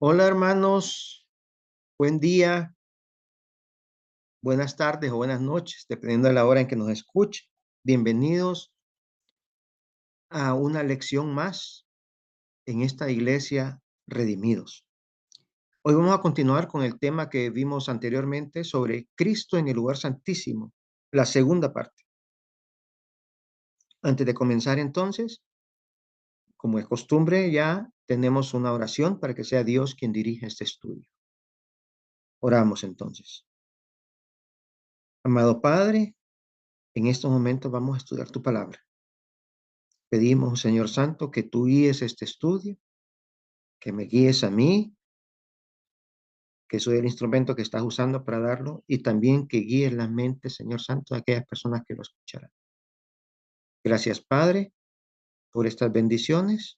Hola hermanos, buen día, buenas tardes o buenas noches, dependiendo de la hora en que nos escuche. Bienvenidos a una lección más en esta iglesia Redimidos. Hoy vamos a continuar con el tema que vimos anteriormente sobre Cristo en el lugar santísimo, la segunda parte. Antes de comenzar entonces, como es costumbre, ya tenemos una oración para que sea Dios quien dirija este estudio. Oramos entonces. Amado Padre, en estos momentos vamos a estudiar tu palabra. Pedimos, Señor Santo, que tú guíes este estudio, que me guíes a mí, que soy el instrumento que estás usando para darlo, y también que guíes la mente, Señor Santo, de aquellas personas que lo escucharán. Gracias, Padre, por estas bendiciones,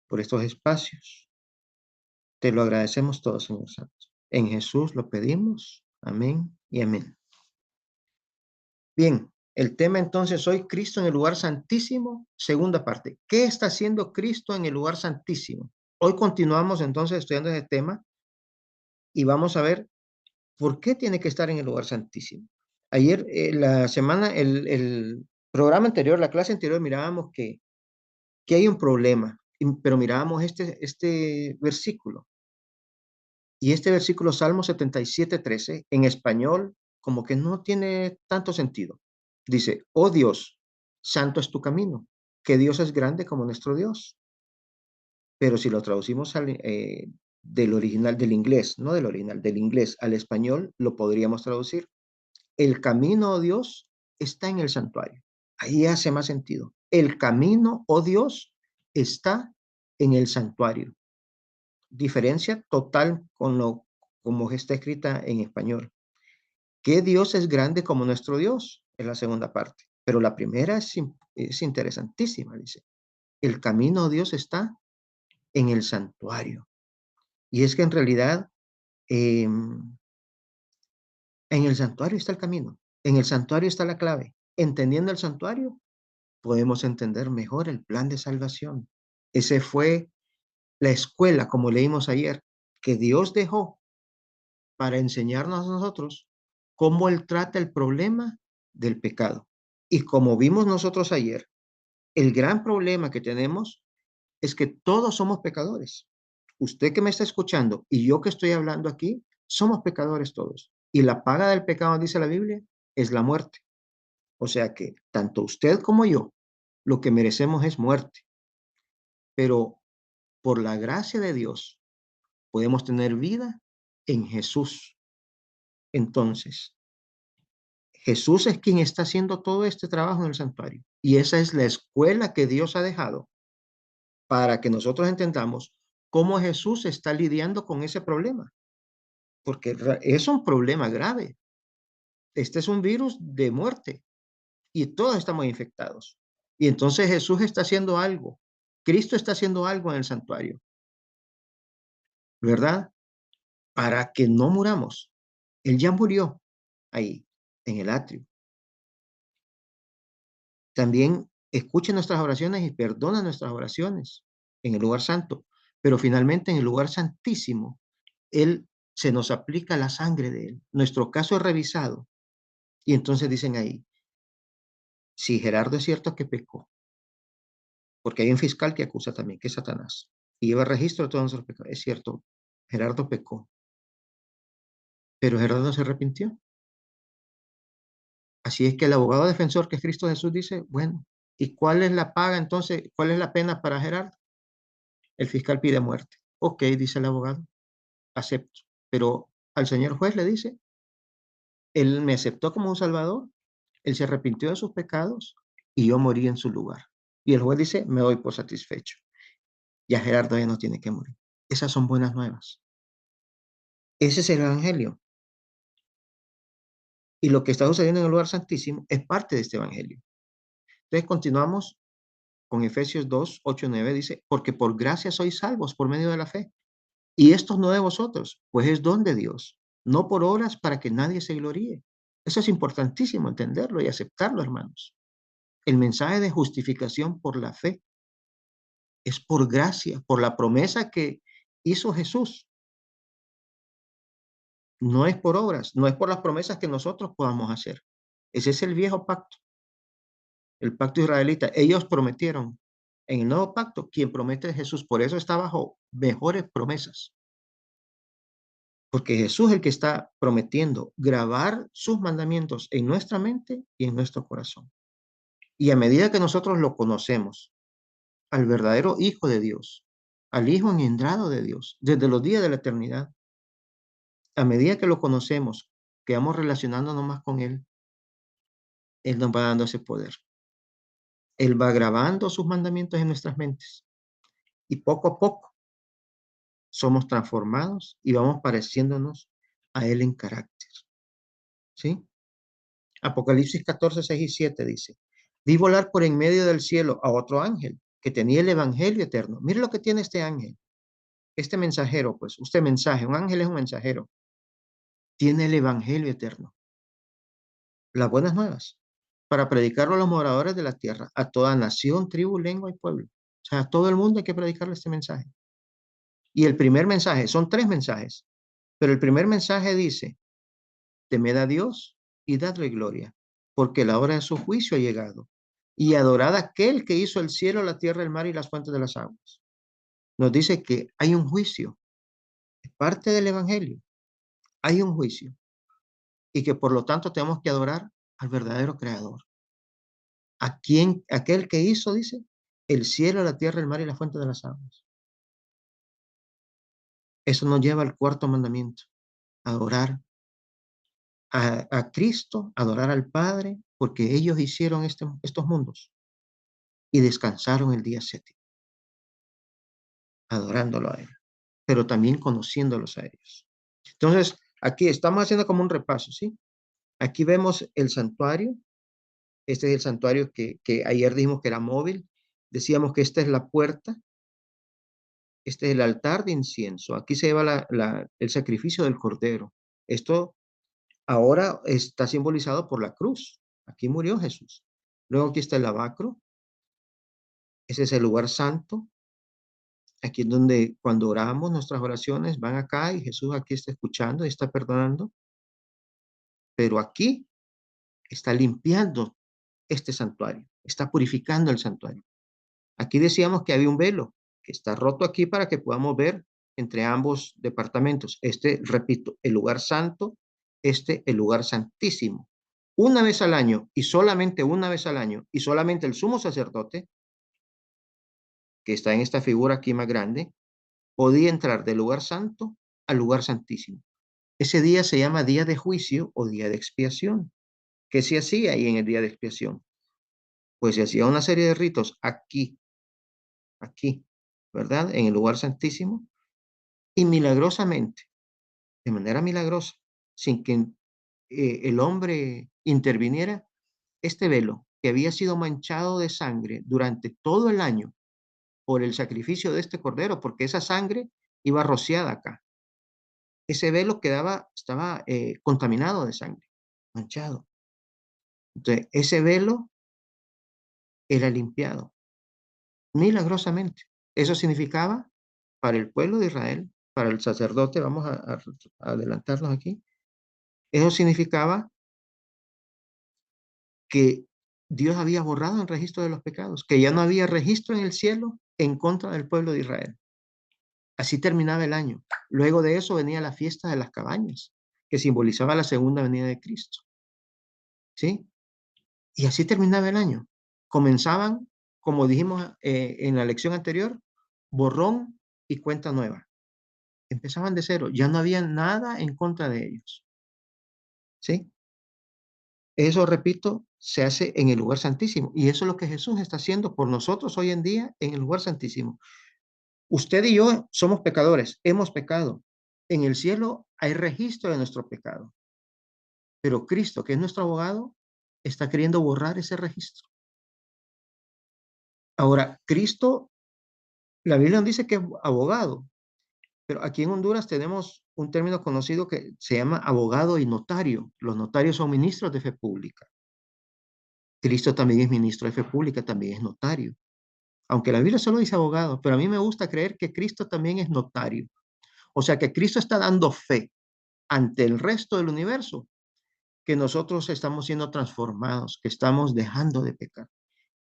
por estos espacios. Te lo agradecemos todo, Señor Santo. En Jesús lo pedimos. Amén y amén. Bien, el tema entonces hoy, Cristo en el lugar santísimo, segunda parte. ¿Qué está haciendo Cristo en el lugar santísimo? Hoy continuamos entonces estudiando ese tema y vamos a ver por qué tiene que estar en el lugar santísimo. Ayer, la semana, el programa anterior, la clase anterior, mirábamos que hay un problema, pero mirábamos este versículo. Y este versículo, Salmo 77:13, en español, como que no tiene tanto sentido. Dice, oh Dios, santo es tu camino, que Dios es grande como nuestro Dios. Pero si lo traducimos del original, del inglés, no del original, del inglés al español, lo podríamos traducir. El camino, oh Dios, está en el santuario. Ahí hace más sentido. El camino, oh Dios, está en el santuario. Diferencia total con lo como está escrita en español. ¿Qué Dios es grande como nuestro Dios? Es la segunda parte. Pero la primera es interesantísima, dice. El camino, oh Dios, está en el santuario. Y es que en realidad en el santuario está el camino. En el santuario está la clave. Entendiendo el santuario, podemos entender mejor el plan de salvación. Ese fue la escuela, como leímos ayer, que Dios dejó para enseñarnos a nosotros cómo Él trata el problema del pecado. Y como vimos nosotros ayer, el gran problema que tenemos es que todos somos pecadores. Usted que me está escuchando y yo que estoy hablando aquí, somos pecadores todos. Y la paga del pecado, dice la Biblia, es la muerte. O sea que tanto usted como yo, lo que merecemos es muerte. Pero por la gracia de Dios, podemos tener vida en Jesús. Entonces, Jesús es quien está haciendo todo este trabajo en el santuario. Y esa es la escuela que Dios ha dejado para que nosotros entendamos cómo Jesús está lidiando con ese problema. Porque es un problema grave. Este es un virus de muerte y todos estamos infectados. Y entonces Jesús está haciendo algo. Cristo está haciendo algo en el santuario, ¿verdad? Para que no muramos. Él ya murió ahí, en el atrio. También escuche nuestras oraciones y perdona nuestras oraciones en el lugar santo. Pero finalmente en el lugar santísimo, Él se nos aplica la sangre de Él. Nuestro caso es revisado. Y entonces dicen ahí, si Gerardo es cierto que pecó, porque hay un fiscal que acusa también, que es Satanás, y lleva registro de todos nuestros pecados. Es cierto, Gerardo pecó, pero Gerardo se arrepintió. Así es que el abogado defensor, que es Cristo Jesús, dice, bueno, ¿y cuál es la paga entonces? ¿Cuál es la pena para Gerardo? El fiscal pide muerte. Ok, dice el abogado, acepto. Pero al señor juez le dice, él me aceptó como un salvador, él se arrepintió de sus pecados y yo morí en su lugar. Y el juez dice, me doy por satisfecho. Ya Gerardo ya no tiene que morir. Esas son buenas nuevas. Ese es el evangelio. Y lo que está sucediendo en el lugar santísimo es parte de este evangelio. Entonces continuamos con Efesios 2, 8, 9, dice, porque por gracia sois salvos por medio de la fe. Y esto no de vosotros, pues es don de Dios, no por obras para que nadie se gloríe. Eso es importantísimo entenderlo y aceptarlo, hermanos. El mensaje de justificación por la fe es por gracia, por la promesa que hizo Jesús. No es por obras, no es por las promesas que nosotros podamos hacer. Ese es el viejo pacto, el pacto israelita. Ellos prometieron. En el nuevo pacto, quien promete es Jesús. Por eso está bajo mejores promesas. Porque Jesús es el que está prometiendo grabar sus mandamientos en nuestra mente y en nuestro corazón. Y a medida que nosotros lo conocemos, al verdadero Hijo de Dios, al Hijo engendrado de Dios, desde los días de la eternidad, a medida que lo conocemos, que vamos relacionándonos más con Él nos va dando ese poder. Él va grabando sus mandamientos en nuestras mentes y poco a poco somos transformados y vamos pareciéndonos a Él en carácter. ¿Sí? Apocalipsis 14, 6 y 7 dice, vi volar por en medio del cielo a otro ángel que tenía el evangelio eterno. Mire lo que tiene este ángel, este mensajero, pues, usted mensaje, un ángel es un mensajero, tiene el evangelio eterno, las buenas nuevas, para predicarlo a los moradores de la tierra, a toda nación, tribu, lengua y pueblo. O sea, a todo el mundo hay que predicarle este mensaje. Y el primer mensaje, son tres mensajes, pero el primer mensaje dice, temed a Dios y dadle gloria, porque la hora de su juicio ha llegado. Y adorad a aquel que hizo el cielo, la tierra, el mar y las fuentes de las aguas. Nos dice que hay un juicio, es parte del evangelio, hay un juicio, y que por lo tanto tenemos que adorar al verdadero creador. ¿A quién? Aquel que hizo, dice, el cielo, la tierra, el mar y las fuentes de las aguas. Eso nos lleva al cuarto mandamiento, adorar a Cristo, adorar al Padre, porque ellos hicieron estos mundos y descansaron el día séptimo, adorándolo a Él, pero también conociéndolos a ellos. Entonces, aquí estamos haciendo como un repaso, ¿sí? Aquí vemos el santuario. Este es el santuario que ayer dijimos que era móvil. Decíamos que esta es la puerta. Este es el altar de incienso. Aquí se lleva el sacrificio del cordero. Esto ahora está simbolizado por la cruz. Aquí murió Jesús. Luego aquí está el lavacro. Ese es el lugar santo. Aquí es donde cuando oramos nuestras oraciones van acá y Jesús aquí está escuchando y está perdonando. Pero aquí está limpiando este santuario. Está purificando el santuario. Aquí decíamos que había un velo que está roto aquí para que podamos ver entre ambos departamentos. Este, repito, el lugar santo, este, el lugar santísimo. Una vez al año y solamente una vez al año y solamente el sumo sacerdote, que está en esta figura aquí más grande, podía entrar del lugar santo al lugar santísimo. Ese día se llama día de juicio o día de expiación. ¿Qué se hacía ahí en el día de expiación? Pues se hacía una serie de ritos aquí, ¿verdad? En el lugar santísimo. Y milagrosamente, de manera milagrosa, sin que el hombre interviniera, este velo que había sido manchado de sangre durante todo el año por el sacrificio de este cordero, porque esa sangre iba rociada acá. Ese velo estaba contaminado de sangre, manchado. Entonces, ese velo era limpiado milagrosamente. Eso significaba para el pueblo de Israel, para el sacerdote, vamos a adelantarnos aquí, eso significaba que Dios había borrado el registro de los pecados, que ya no había registro en el cielo en contra del pueblo de Israel. Así terminaba el año. Luego de eso venía la fiesta de las cabañas, que simbolizaba la segunda venida de Cristo. ¿Sí? Y así terminaba el año. Comenzaban, como dijimos en la lección anterior, borrón y cuenta nueva. Empezaban de cero, ya no había nada en contra de ellos. ¿Sí? Eso, repito, se hace en el lugar santísimo. Y eso es lo que Jesús está haciendo por nosotros hoy en día en el lugar santísimo. Usted y yo somos pecadores, hemos pecado. En el cielo hay registro de nuestro pecado. Pero Cristo, que es nuestro abogado, está queriendo borrar ese registro. Ahora, Cristo, la Biblia nos dice que es abogado, pero aquí en Honduras tenemos un término conocido que se llama abogado y notario. Los notarios son ministros de fe pública. Cristo también es ministro de fe pública, también es notario. Aunque la Biblia solo dice abogado, pero a mí me gusta creer que Cristo también es notario. O sea que Cristo está dando fe. ante el resto del universo que nosotros estamos siendo transformados, que estamos dejando de pecar.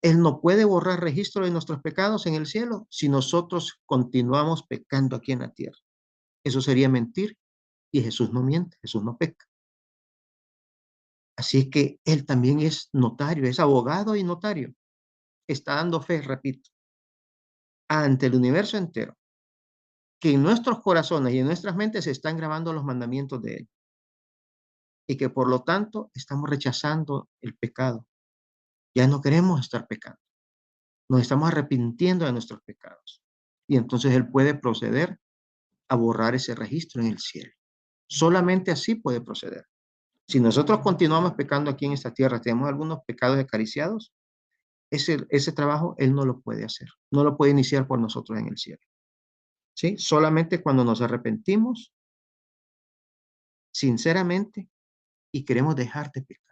Él no puede borrar registro de nuestros pecados en el cielo si nosotros continuamos pecando aquí en la tierra. Eso sería mentir y Jesús no miente, Jesús no peca. Así que Él también es notario, es abogado y notario. Está dando fe, repito, ante el universo entero, que en nuestros corazones y en nuestras mentes se están grabando los mandamientos de Él y que por lo tanto estamos rechazando el pecado. Ya no queremos estar pecando, nos estamos arrepintiendo de nuestros pecados. Y entonces Él puede proceder a borrar ese registro en el cielo. Solamente así puede proceder. Si nosotros continuamos pecando aquí en esta tierra, tenemos algunos pecados acariciados, ese trabajo Él no lo puede hacer, no lo puede iniciar por nosotros en el cielo. ¿Sí? Solamente cuando nos arrepentimos sinceramente y queremos dejar de pecar.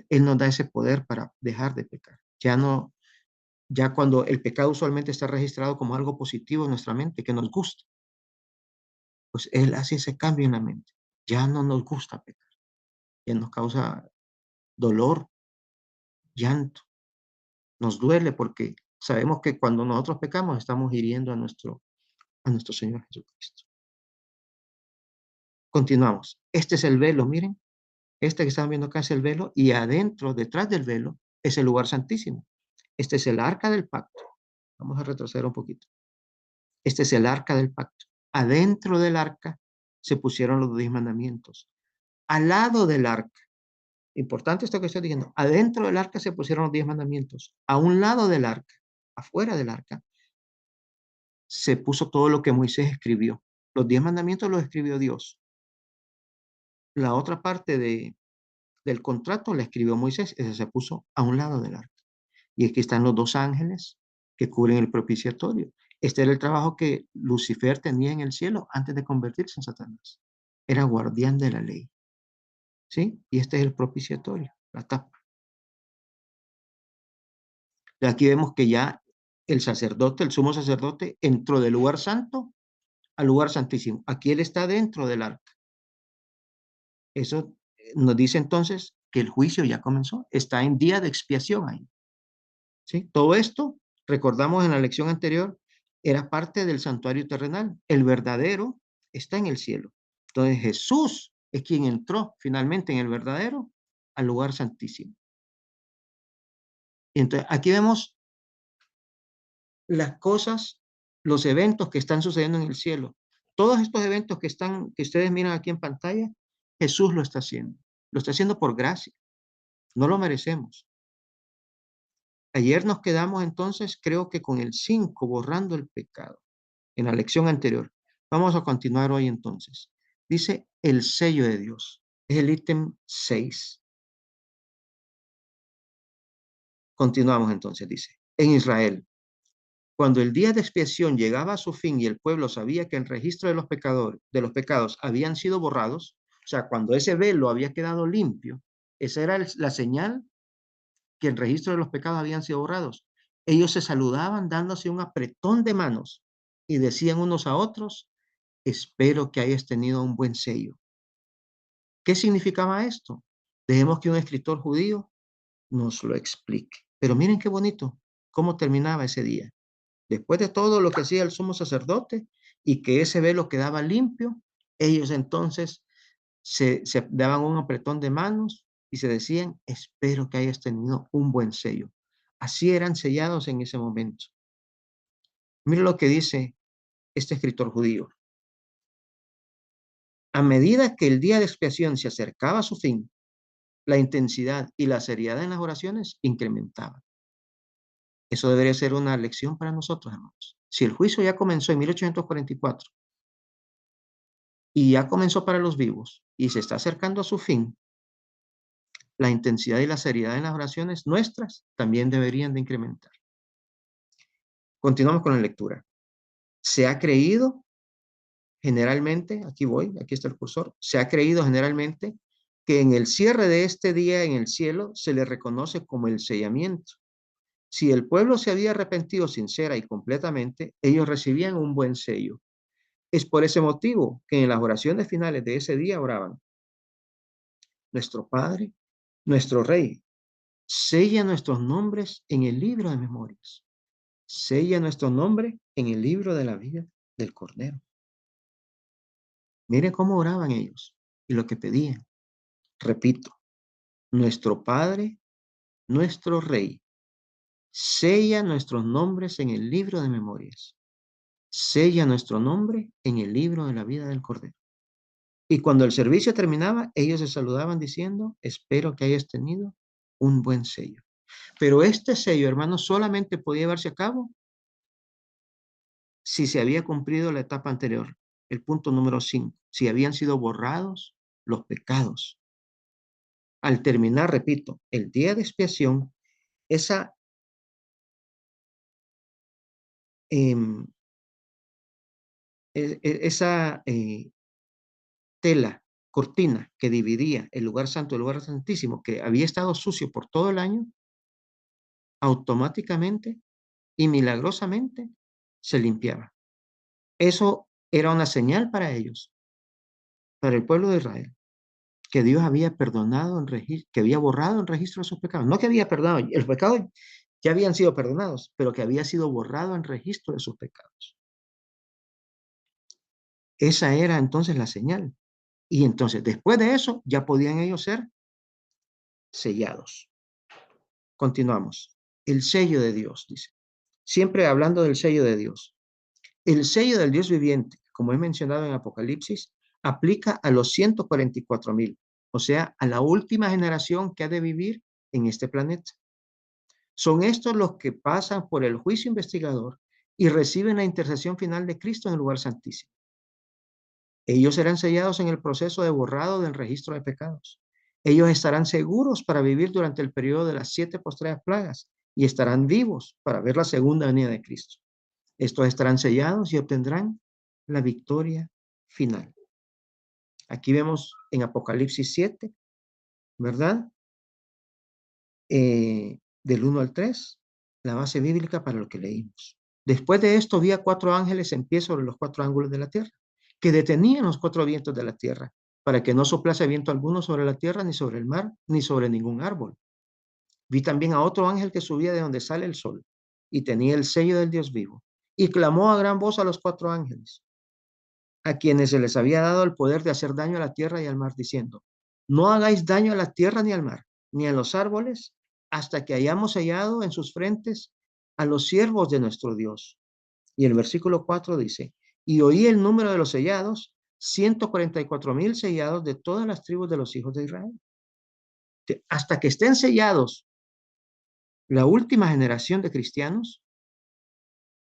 Él nos da ese poder para dejar de pecar. Ya no, ya cuando el pecado usualmente está registrado como algo positivo en nuestra mente, que nos gusta, pues Él hace ese cambio en la mente. Ya no nos gusta pecar, ya nos causa dolor, llanto, nos duele porque sabemos que cuando nosotros pecamos estamos hiriendo a nuestro Señor Jesucristo. Continuamos. Este es el velo, miren. Este que están viendo acá es el velo y adentro, detrás del velo, es el lugar santísimo. Este es el arca del pacto. Vamos a retroceder un poquito. Este es el arca del pacto. Adentro del arca se pusieron los 10 mandamientos. Al lado del arca, importante esto que estoy diciendo, adentro del arca se pusieron los 10 mandamientos. A un lado del arca, afuera del arca, se puso todo lo que Moisés escribió. Los 10 mandamientos los escribió Dios. La otra parte del contrato la escribió Moisés, ese se puso a un lado del arca. Y aquí están los 2 ángeles que cubren el propiciatorio. Este era el trabajo que Lucifer tenía en el cielo antes de convertirse en Satanás. Era guardián de la ley. ¿Sí? Y este es el propiciatorio, la tapa. De aquí vemos que ya el sacerdote, el sumo sacerdote, entró del lugar santo al lugar santísimo. Aquí él está dentro del arca. Eso nos dice entonces que el juicio ya comenzó. Está en día de expiación ahí. ¿Sí? Todo esto, recordamos en la lección anterior, era parte del santuario terrenal. El verdadero está en el cielo. Entonces Jesús es quien entró finalmente en el verdadero al lugar santísimo. Y entonces aquí vemos las cosas, los eventos que están sucediendo en el cielo. Todos estos eventos que ustedes miran aquí en pantalla, Jesús lo está haciendo. Lo está haciendo por gracia. No lo merecemos. Ayer nos quedamos entonces, creo que con el 5, borrando el pecado, en la lección anterior. Vamos a continuar hoy entonces. Dice el sello de Dios. Es el ítem 6. Continuamos entonces, dice. En Israel, cuando el día de expiación llegaba a su fin y el pueblo sabía que el registro de de los pecados habían sido borrados, o sea, cuando ese velo había quedado limpio, esa era la señal que el registro de los pecados habían sido borrados. Ellos se saludaban dándose un apretón de manos y decían unos a otros, espero que hayas tenido un buen sello. ¿Qué significaba esto? Dejemos que un escritor judío nos lo explique. Pero miren qué bonito, cómo terminaba ese día. Después de todo lo que hacía el sumo sacerdote y que ese velo quedaba limpio, ellos entonces se daban un apretón de manos y se decían, espero que hayas tenido un buen sello. Así eran sellados en ese momento. Mira lo que dice este escritor judío. A medida que el día de expiación se acercaba a su fin, la intensidad y la seriedad en las oraciones incrementaban. Eso debería ser una lección para nosotros, hermanos. Si el juicio ya comenzó en 1844 y ya comenzó para los vivos y se está acercando a su fin, la intensidad y la seriedad en las oraciones nuestras también deberían de incrementar. Continuamos con la lectura. Se ha creído generalmente, aquí está el cursor, se ha creído generalmente que en el cierre de este día en el cielo se le reconoce como el sellamiento. Si el pueblo se había arrepentido sincera y completamente, ellos recibían un buen sello. Es por ese motivo que en las oraciones finales de ese día oraban: nuestro Padre, nuestro Rey, sella nuestros nombres en el libro de memorias. Sella nuestro nombre en el libro de la vida del Cordero. Mire cómo oraban ellos y lo que pedían. Repito, nuestro Padre, nuestro Rey, sella nuestros nombres en el libro de memorias. Sella nuestro nombre en el libro de la vida del Cordero. Y cuando el servicio terminaba, ellos se saludaban diciendo: espero que hayas tenido un buen sello. Pero este sello, hermanos, solamente podía llevarse a cabo si se había cumplido la etapa anterior, el punto número 5, si habían sido borrados los pecados. Al terminar, repito, el día de expiación, esa em, esa tela, cortina que dividía el lugar santo del lugar santísimo, que había estado sucio por todo el año, automáticamente y milagrosamente se limpiaba. Eso era una señal para ellos, para el pueblo de Israel, que Dios había perdonado que había borrado en registro de sus pecados. No que había perdonado, el pecado ya habían sido perdonados, pero que había sido borrado en registro de sus pecados. Esa era entonces la señal. Y entonces, después de eso, ya podían ellos ser sellados. Continuamos. El sello de Dios, dice. Siempre hablando del sello de Dios. El sello del Dios viviente, como he mencionado en Apocalipsis, aplica a los 144,000, o sea, a la última generación que ha de vivir en este planeta. Son estos los que pasan por el juicio investigador y reciben la intercesión final de Cristo en el lugar santísimo. Ellos serán sellados en el proceso de borrado del registro de pecados. Ellos estarán seguros para vivir durante el periodo de las 7 postreras plagas y estarán vivos para ver la segunda venida de Cristo. Estos estarán sellados y obtendrán la victoria final. Aquí vemos en Apocalipsis 7, ¿verdad? Del 1 al 3, la base bíblica para lo que leímos. Después de esto vi a 4 ángeles en pie sobre los 4 ángulos de la tierra, que detenían los 4 vientos de la tierra, para que no soplase viento alguno sobre la tierra, ni sobre el mar, ni sobre ningún árbol. Vi también a otro ángel que subía de donde sale el sol, y tenía el sello del Dios vivo, y clamó a gran voz a los 4 ángeles, a quienes se les había dado el poder de hacer daño a la tierra y al mar, diciendo: no hagáis daño a la tierra ni al mar, ni a los árboles, hasta que hayamos sellado en sus frentes a los siervos de nuestro Dios. Y el versículo 4 dice: y oí el número de los sellados, 144,000 sellados de todas las tribus de los hijos de Israel. Hasta que estén sellados la última generación de cristianos,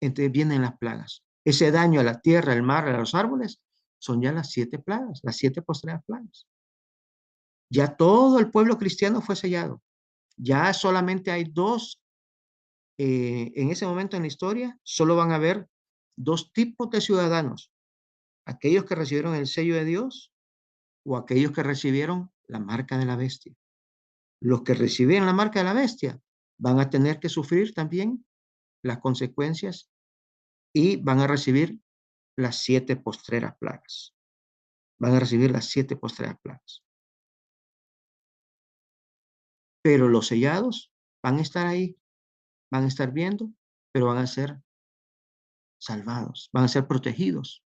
entonces vienen las plagas. Ese daño a la tierra, al mar, a los árboles, son ya las 7 plagas, las 7 postreras plagas. Ya todo el pueblo cristiano fue sellado. Ya solamente hay dos, en ese momento en la historia, solo van a haber 2 tipos de ciudadanos: aquellos que recibieron el sello de Dios o aquellos que recibieron la marca de la bestia. Los que reciben la marca de la bestia van a tener que sufrir también las consecuencias y van a recibir las 7 postreras plagas. Van a recibir las 7 postreras plagas. Pero los sellados van a estar ahí, van a estar viendo, pero van a ser salvados, van a ser protegidos,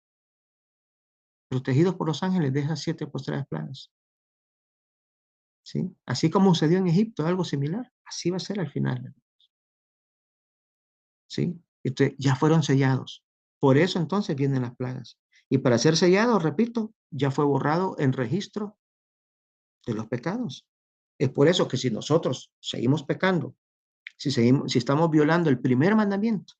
protegidos por los ángeles de esas 7 postreras plagas. ¿Sí? Así como sucedió en Egipto, algo similar, así va a ser al final. ¿Sí? Entonces, ya fueron sellados. Por eso entonces vienen las plagas. Y para ser sellados, repito, ya fue borrado en registro de los pecados. Es por eso que si nosotros seguimos pecando, si estamos violando el primer mandamiento,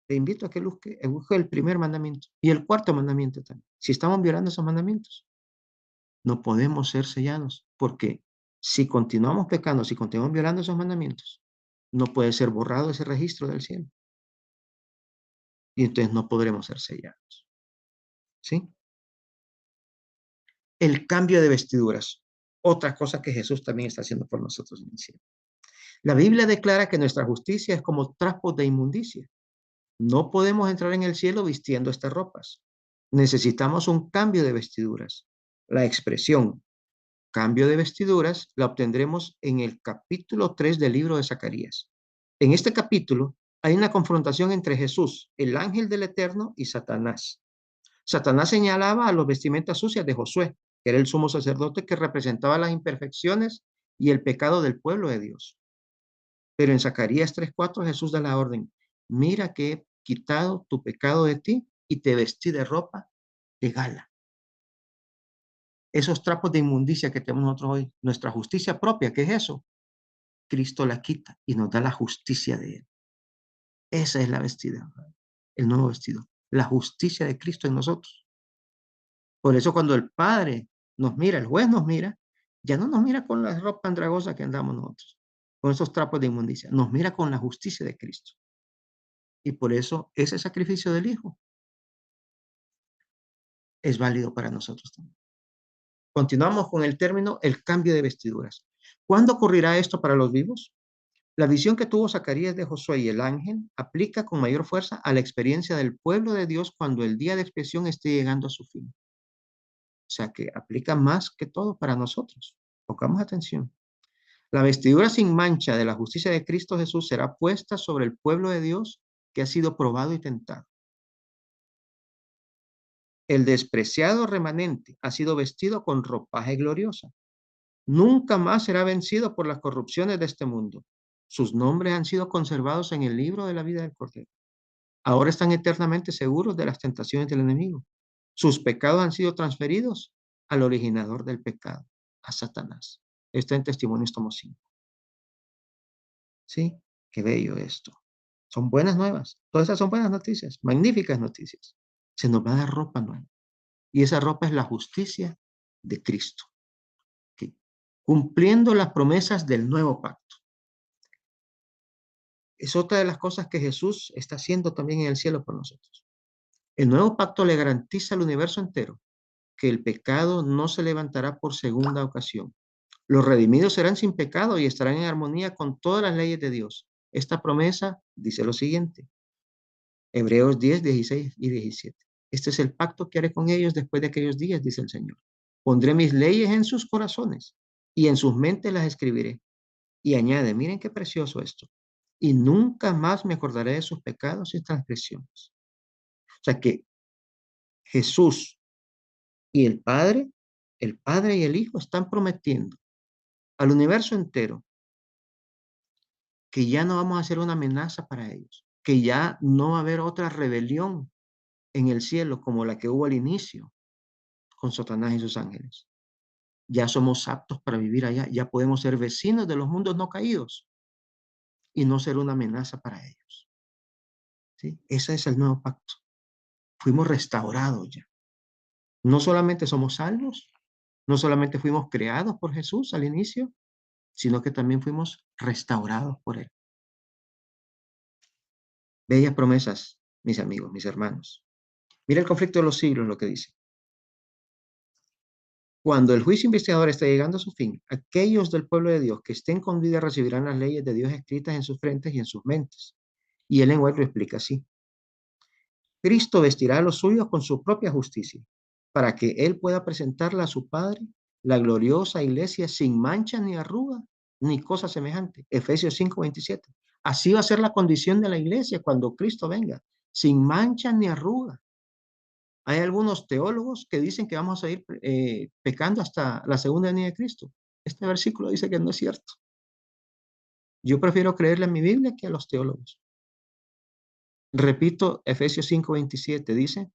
te invito a que busque el primer mandamiento y el cuarto mandamiento también. Si estamos violando esos mandamientos, no podemos ser sellados, porque si continuamos pecando, si continuamos violando esos mandamientos, no puede ser borrado ese registro del cielo. Y entonces no podremos ser sellados. ¿Sí? El cambio de vestiduras. Otra cosa que Jesús también está haciendo por nosotros en el cielo. La Biblia declara que nuestra justicia es como trapos de inmundicia. No podemos entrar en el cielo vistiendo estas ropas. Necesitamos un cambio de vestiduras. La expresión cambio de vestiduras la obtendremos en el capítulo 3 del libro de Zacarías. En este capítulo hay una confrontación entre Jesús, el ángel del Eterno, y Satanás. Satanás señalaba a los vestimentas sucias de Josué, que era el sumo sacerdote que representaba las imperfecciones y el pecado del pueblo de Dios. Pero en Zacarías 3:4 Jesús da la orden, mira que he quitado tu pecado de ti y te vestí de ropa de gala. Esos trapos de inmundicia que tenemos nosotros hoy, nuestra justicia propia, ¿qué es eso? Cristo la quita y nos da la justicia de Él. Esa es la vestida, el nuevo vestido, la justicia de Cristo en nosotros. Por eso cuando el Padre nos mira, el juez nos mira, ya no nos mira con la ropa andragosa que andamos nosotros, con esos trapos de inmundicia, nos mira con la justicia de Cristo. Y por eso ese sacrificio del Hijo es válido para nosotros también. Continuamos con el término el cambio de vestiduras. ¿Cuándo ocurrirá esto para los vivos? La visión que tuvo Zacarías de Josué y el ángel aplica con mayor fuerza a la experiencia del pueblo de Dios cuando el día de expiación esté llegando a su fin. O sea que aplica más que todo para nosotros. Pongamos atención. La vestidura sin mancha de la justicia de Cristo Jesús será puesta sobre el pueblo de Dios que ha sido probado y tentado. El despreciado remanente ha sido vestido con ropaje gloriosa. Nunca más será vencido por las corrupciones de este mundo. Sus nombres han sido conservados en el libro de la vida del Cordero. Ahora están eternamente seguros de las tentaciones del enemigo. Sus pecados han sido transferidos al originador del pecado, a Satanás. Está en Testimonios tomo 5. ¿Sí? Qué bello esto. Son buenas nuevas. Todas esas son buenas noticias, magníficas noticias. Se nos va a dar ropa nueva. Y esa ropa es la justicia de Cristo. ¿Sí? Cumpliendo las promesas del nuevo pacto. Es otra de las cosas que Jesús está haciendo también en el cielo por nosotros. El nuevo pacto le garantiza al universo entero que el pecado no se levantará por segunda ocasión. Los redimidos serán sin pecado y estarán en armonía con todas las leyes de Dios. Esta promesa dice lo siguiente, Hebreos 10, 16 y 17. Este es el pacto que haré con ellos después de aquellos días, dice el Señor. Pondré mis leyes en sus corazones y en sus mentes las escribiré. Y añade, miren qué precioso esto. Y nunca más me acordaré de sus pecados y transgresiones. O sea que Jesús y el Padre y el Hijo están prometiendo al universo entero que ya no vamos a ser una amenaza para ellos, que ya no va a haber otra rebelión en el cielo como la que hubo al inicio con Satanás y sus ángeles. Ya somos aptos para vivir allá, ya podemos ser vecinos de los mundos no caídos y no ser una amenaza para ellos. ¿Sí? Ese es el nuevo pacto. Fuimos restaurados ya. No solamente somos salvos, no solamente fuimos creados por Jesús al inicio, sino que también fuimos restaurados por Él. Bellas promesas, mis amigos, mis hermanos. Mira el conflicto de los siglos, lo que dice. Cuando el juicio investigador está llegando a su fin, aquellos del pueblo de Dios que estén con vida recibirán las leyes de Dios escritas en sus frentes y en sus mentes. Y Ellen White lo explica así. Cristo vestirá a los suyos con su propia justicia, para que Él pueda presentarla a su Padre, la gloriosa iglesia sin mancha ni arruga, ni cosa semejante. Efesios 5:27. Así va a ser la condición de la iglesia cuando Cristo venga, sin mancha ni arruga. Hay algunos teólogos que dicen que vamos a ir pecando hasta la segunda venida de Cristo. Este versículo dice que no es cierto. Yo prefiero creerle a mi Biblia que a los teólogos. Repito, Efesios 5:27 dice,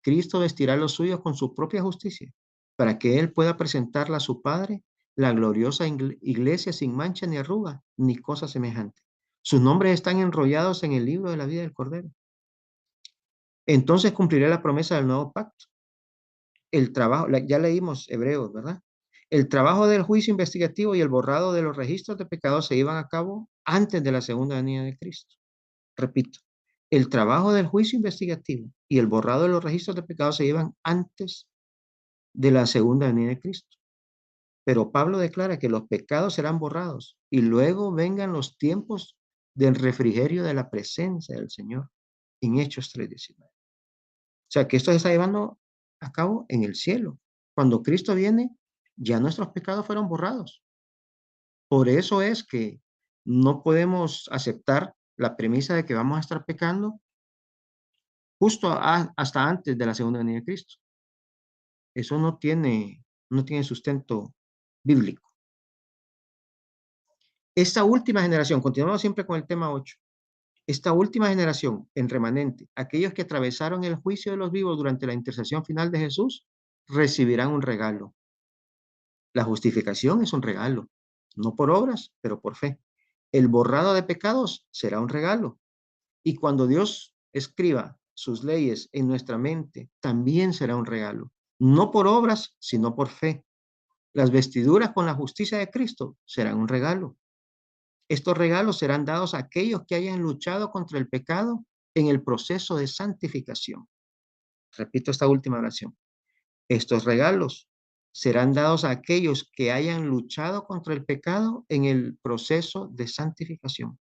Cristo vestirá a los suyos con su propia justicia, para que Él pueda presentarla a su Padre, la gloriosa iglesia sin mancha ni arruga, ni cosa semejante. Sus nombres están enrollados en el libro de la vida del Cordero. Entonces cumpliré la promesa del nuevo pacto. El trabajo, ya leímos Hebreos, ¿verdad? El trabajo del juicio investigativo y el borrado de los registros de pecados se llevan a cabo antes de la segunda venida de Cristo. Repito, el trabajo del juicio investigativo y el borrado de los registros de pecados se llevan antes de la segunda venida de Cristo. Pero Pablo declara que los pecados serán borrados y luego vengan los tiempos del refrigerio de la presencia del Señor. en Hechos 3:19. O sea, que esto se está llevando a cabo en el cielo. Cuando Cristo viene, ya nuestros pecados fueron borrados. Por eso es que no podemos aceptar la premisa de que vamos a estar pecando hasta antes de la segunda venida de Cristo. Eso no tiene sustento bíblico. Esta última generación, continuamos siempre con el tema 8, esta última generación en remanente, aquellos que atravesaron el juicio de los vivos durante la intercesión final de Jesús, recibirán un regalo. La justificación es un regalo, no por obras, pero por fe. El borrado de pecados será un regalo. Y cuando Dios escriba sus leyes en nuestra mente, también será un regalo. No por obras, sino por fe. Las vestiduras con la justicia de Cristo serán un regalo. Estos regalos serán dados a aquellos que hayan luchado contra el pecado en el proceso de santificación. Repito esta última oración. Estos regalos serán dados a aquellos que hayan luchado contra el pecado en el proceso de santificación.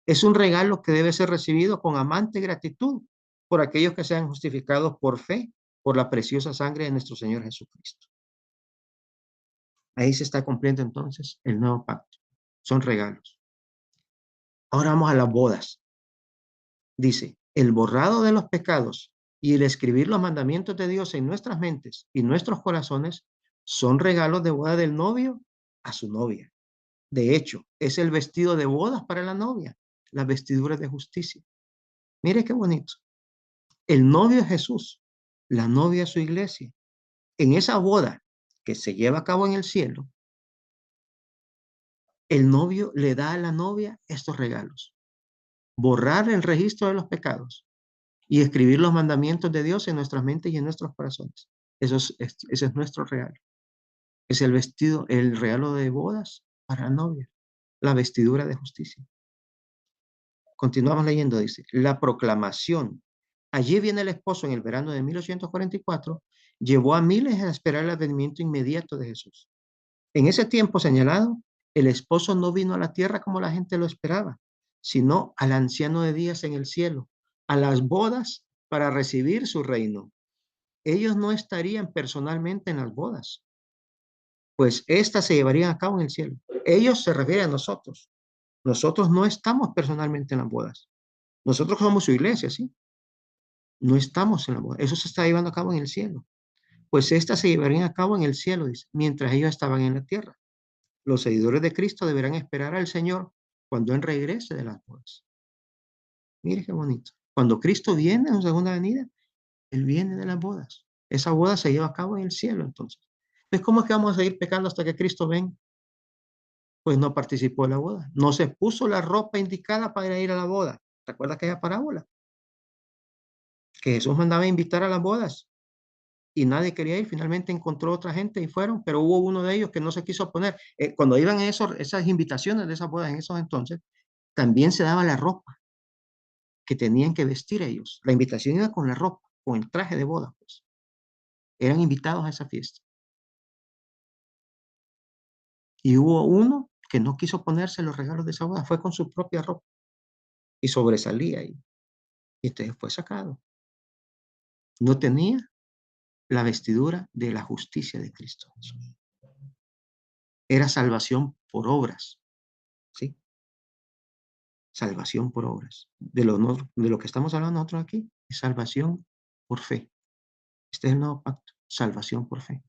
Es un regalo que debe ser recibido con amante gratitud por aquellos que sean justificados por fe, por la preciosa sangre de nuestro Señor Jesucristo. Ahí se está cumpliendo entonces el nuevo pacto. Son regalos. Ahora vamos a las bodas. Dice, el borrado de los pecados y el escribir los mandamientos de Dios en nuestras mentes y nuestros corazones son regalos de boda del novio a su novia. De hecho, es el vestido de bodas para la novia, las vestiduras de justicia. Mire qué bonito. El novio es Jesús, la novia es su iglesia. En esa boda que se lleva a cabo en el cielo, el novio le da a la novia estos regalos. Borrar el registro de los pecados y escribir los mandamientos de Dios en nuestras mentes y en nuestros corazones. Ese es nuestro regalo. Es el vestido, el regalo de bodas para la novia, la vestidura de justicia. Continuamos leyendo, dice, la proclamación. Allí viene el esposo en el verano de 1844, llevó a miles a esperar el advenimiento inmediato de Jesús. En ese tiempo señalado, el esposo no vino a la tierra como la gente lo esperaba, sino al anciano de días en el cielo, a las bodas para recibir su reino. Ellos no estarían personalmente en las bodas, pues éstas se llevarían a cabo en el cielo. Ellos se refieren a nosotros. Nosotros no estamos personalmente en las bodas. Nosotros somos su iglesia, ¿sí? No estamos en la boda. Eso se está llevando a cabo en el cielo. Pues éstas se llevarían a cabo en el cielo, dice, mientras ellos estaban en la tierra. Los seguidores de Cristo deberán esperar al Señor cuando Él regrese de las bodas. Mire qué bonito. Cuando Cristo viene en su segunda venida, Él viene de las bodas. Esa boda se lleva a cabo en el cielo, entonces. Entonces, ¿cómo es que vamos a seguir pecando hasta que Cristo venga? Pues no participó de la boda. No se puso la ropa indicada para ir a la boda. ¿Recuerda aquella parábola? Que Jesús mandaba invitar a las bodas y nadie quería ir. Finalmente encontró otra gente y fueron, pero hubo uno de ellos que no se quiso poner. Cuando iban esas invitaciones de esas bodas en esos entonces, también se daba la ropa que tenían que vestir ellos. La invitación iba con la ropa, con el traje de boda, pues. Eran invitados a esa fiesta. Y hubo uno que no quiso ponerse los regalos de esa boda, fue con su propia ropa y sobresalía ahí. Y entonces fue sacado. No tenía la vestidura de la justicia de Cristo Jesús. Era salvación por obras, ¿sí? Salvación por obras. De lo que estamos hablando nosotros aquí es salvación por fe. Este es el nuevo pacto, salvación por fe.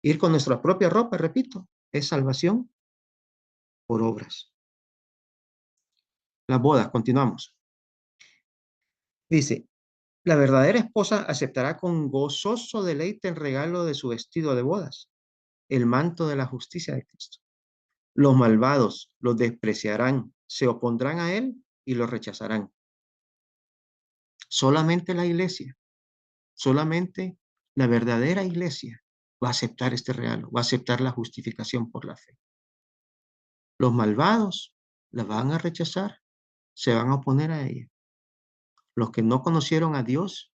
Ir con nuestra propia ropa, repito, es salvación por obras. Las bodas, continuamos. Dice, la verdadera esposa aceptará con gozoso deleite el regalo de su vestido de bodas, el manto de la justicia de Cristo. Los malvados los despreciarán, se opondrán a él y lo rechazarán. Solamente la iglesia, solamente la verdadera iglesia va a aceptar este regalo, va a aceptar la justificación por la fe. Los malvados la van a rechazar, se van a oponer a ella. Los que no conocieron a Dios,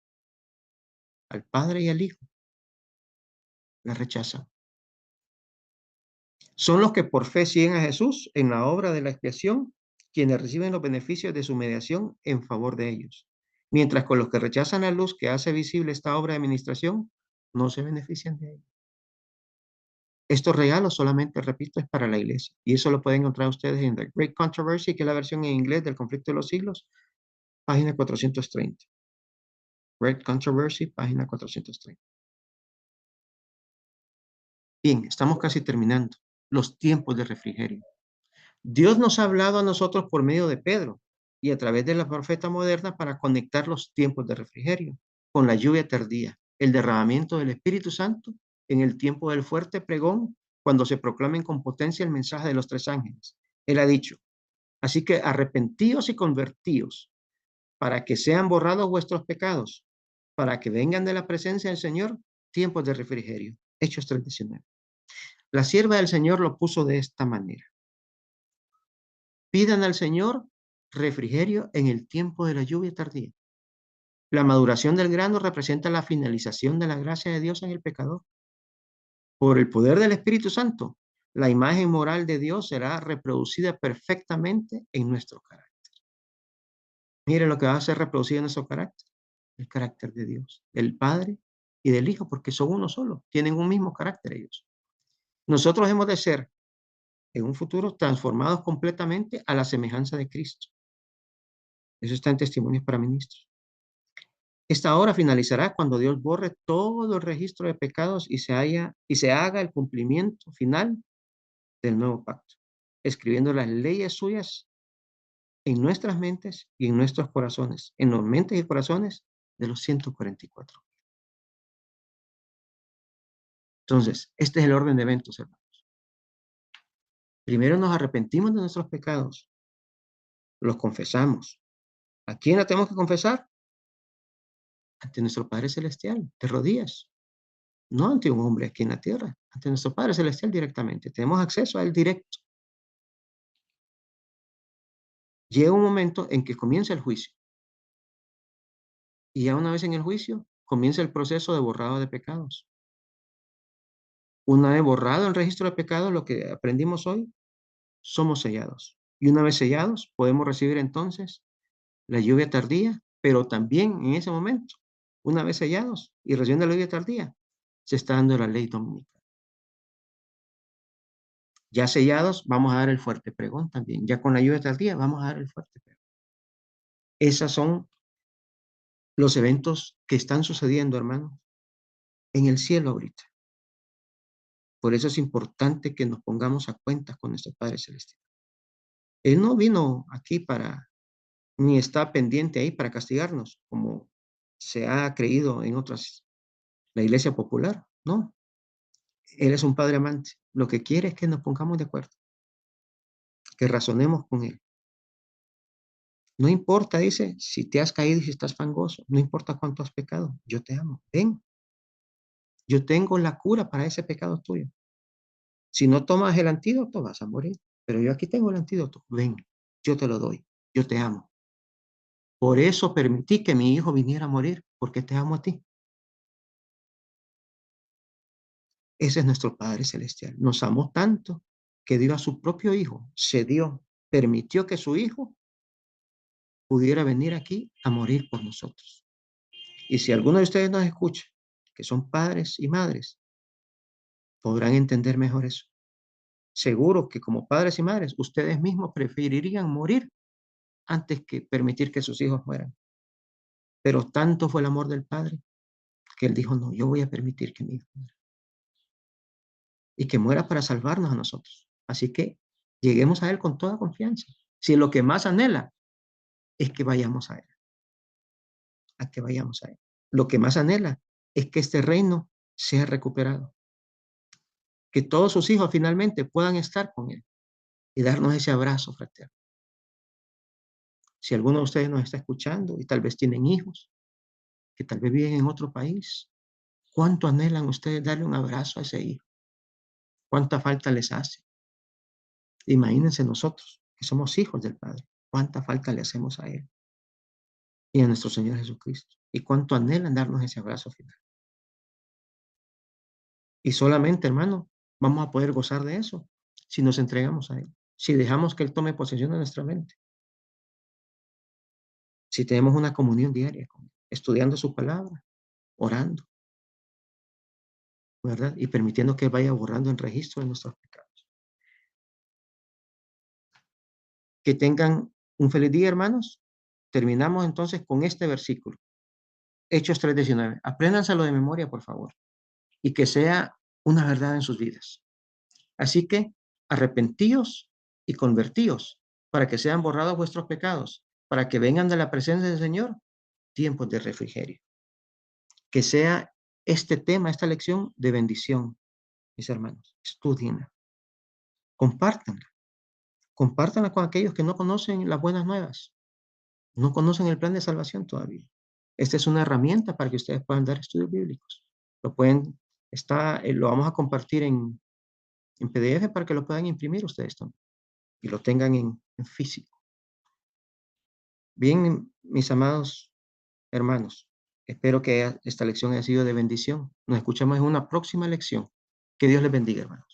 al Padre y al Hijo, la rechazan. Son los que por fe siguen a Jesús en la obra de la expiación quienes reciben los beneficios de su mediación en favor de ellos. Mientras con los que rechazan la luz que hace visible esta obra de administración, no se benefician de ella. Estos regalos solamente, repito, es para la iglesia. Y eso lo pueden encontrar ustedes en The Great Controversy, que es la versión en inglés del Conflicto de los Siglos, página 430. Great Controversy, página 430. Bien, estamos casi terminando. Los tiempos de refrigerio. Dios nos ha hablado a nosotros por medio de Pedro y a través de la profeta moderna para conectar los tiempos de refrigerio con la lluvia tardía, el derramamiento del Espíritu Santo en el tiempo del fuerte pregón, cuando se proclamen con potencia el mensaje de los tres ángeles. Él ha dicho, así que arrepentíos y convertíos para que sean borrados vuestros pecados, para que vengan de la presencia del Señor tiempos de refrigerio. Hechos 3:19. La sierva del Señor lo puso de esta manera. Pidan al Señor refrigerio en el tiempo de la lluvia tardía. La maduración del grano representa la finalización de la gracia de Dios en el pecador. Por el poder del Espíritu Santo, la imagen moral de Dios será reproducida perfectamente en nuestro carácter. Mire lo que va a ser reproducido en nuestro carácter. El carácter de Dios, del Padre y del Hijo, porque son uno solo. Tienen un mismo carácter ellos. Nosotros hemos de ser, en un futuro, transformados completamente a la semejanza de Cristo. Eso está en Testimonios para Ministros. Esta hora finalizará cuando Dios borre todo el registro de pecados y se haga el cumplimiento final del nuevo pacto, escribiendo las leyes suyas en nuestras mentes y en nuestros corazones, en los mentes y corazones de los 144. Entonces, este es el orden de eventos, hermanos. Primero nos arrepentimos de nuestros pecados, los confesamos. ¿A quién la tenemos que confesar? Ante nuestro Padre Celestial, de rodillas. No ante un hombre aquí en la tierra, ante nuestro Padre Celestial directamente. Tenemos acceso a Él directo. Llega un momento en que comienza el juicio. Y ya una vez en el juicio, comienza el proceso de borrado de pecados. Una vez borrado el registro de pecados, lo que aprendimos hoy, somos sellados. Y una vez sellados, podemos recibir entonces la lluvia tardía, pero también en ese momento, una vez sellados y recibiendo la lluvia tardía, se está dando la ley dominical. Ya sellados, vamos a dar el fuerte pregón también. Ya con la lluvia tardía, vamos a dar el fuerte pregón. Esos son los eventos que están sucediendo, hermanos, en el cielo ahorita. Por eso es importante que nos pongamos a cuentas con nuestro Padre Celestial. Él no vino aquí ni está pendiente ahí para castigarnos, como se ha creído en otras, la iglesia popular. No, Él es un Padre amante. Lo que quiere es que nos pongamos de acuerdo, que razonemos con Él. No importa, dice, si te has caído y si estás fangoso, no importa cuánto has pecado, yo te amo. Ven, yo tengo la cura para ese pecado tuyo. Si no tomas el antídoto, vas a morir. Pero yo aquí tengo el antídoto. Ven, yo te lo doy. Yo te amo. Por eso permití que mi hijo viniera a morir, porque te amo a ti. Ese es nuestro Padre Celestial. Nos amó tanto que dio a su propio hijo, permitió que su hijo pudiera venir aquí a morir por nosotros. Y si alguno de ustedes nos escucha, que son padres y madres, podrán entender mejor eso. Seguro que como padres y madres, ustedes mismos preferirían morir antes que permitir que sus hijos mueran. Pero tanto fue el amor del Padre que Él dijo, no, yo voy a permitir que mi hijo muera. Y que muera para salvarnos a nosotros. Así que lleguemos a Él con toda confianza. Si lo que más anhela es que vayamos a Él. A que vayamos a Él. Lo que más anhela es que este reino sea recuperado. Que todos sus hijos finalmente puedan estar con Él y darnos ese abrazo fraterno. Si alguno de ustedes nos está escuchando y tal vez tienen hijos, que tal vez viven en otro país, ¿cuánto anhelan ustedes darle un abrazo a ese hijo? ¿Cuánta falta les hace? Imagínense nosotros, que somos hijos del Padre, cuánta falta le hacemos a Él y a nuestro Señor Jesucristo. Y cuánto anhelan darnos ese abrazo final. Y solamente, hermano, vamos a poder gozar de eso si nos entregamos a Él, si dejamos que Él tome posesión de nuestra mente. Si tenemos una comunión diaria con Él, estudiando su palabra, orando, ¿verdad? Y permitiendo que vaya borrando en registro de nuestros pecados. Que tengan un feliz día, hermanos. Terminamos entonces con este versículo. Hechos 3:19. Apréndanselo de memoria, por favor. Y que sea una verdad en sus vidas. Así que arrepentíos y convertíos para que sean borrados vuestros pecados, para que vengan de la presencia del Señor tiempos de refrigerio. Que sea este tema, esta lección de bendición, mis hermanos. Estudienla, compártanla, compártanla con aquellos que no conocen las buenas nuevas, no conocen el plan de salvación todavía. Esta es una herramienta para que ustedes puedan dar estudios bíblicos. Lo pueden, lo vamos a compartir en PDF para que lo puedan imprimir ustedes también y lo tengan en físico. Bien, mis amados hermanos, espero que esta lección haya sido de bendición. Nos escuchamos en una próxima lección. Que Dios les bendiga, hermanos.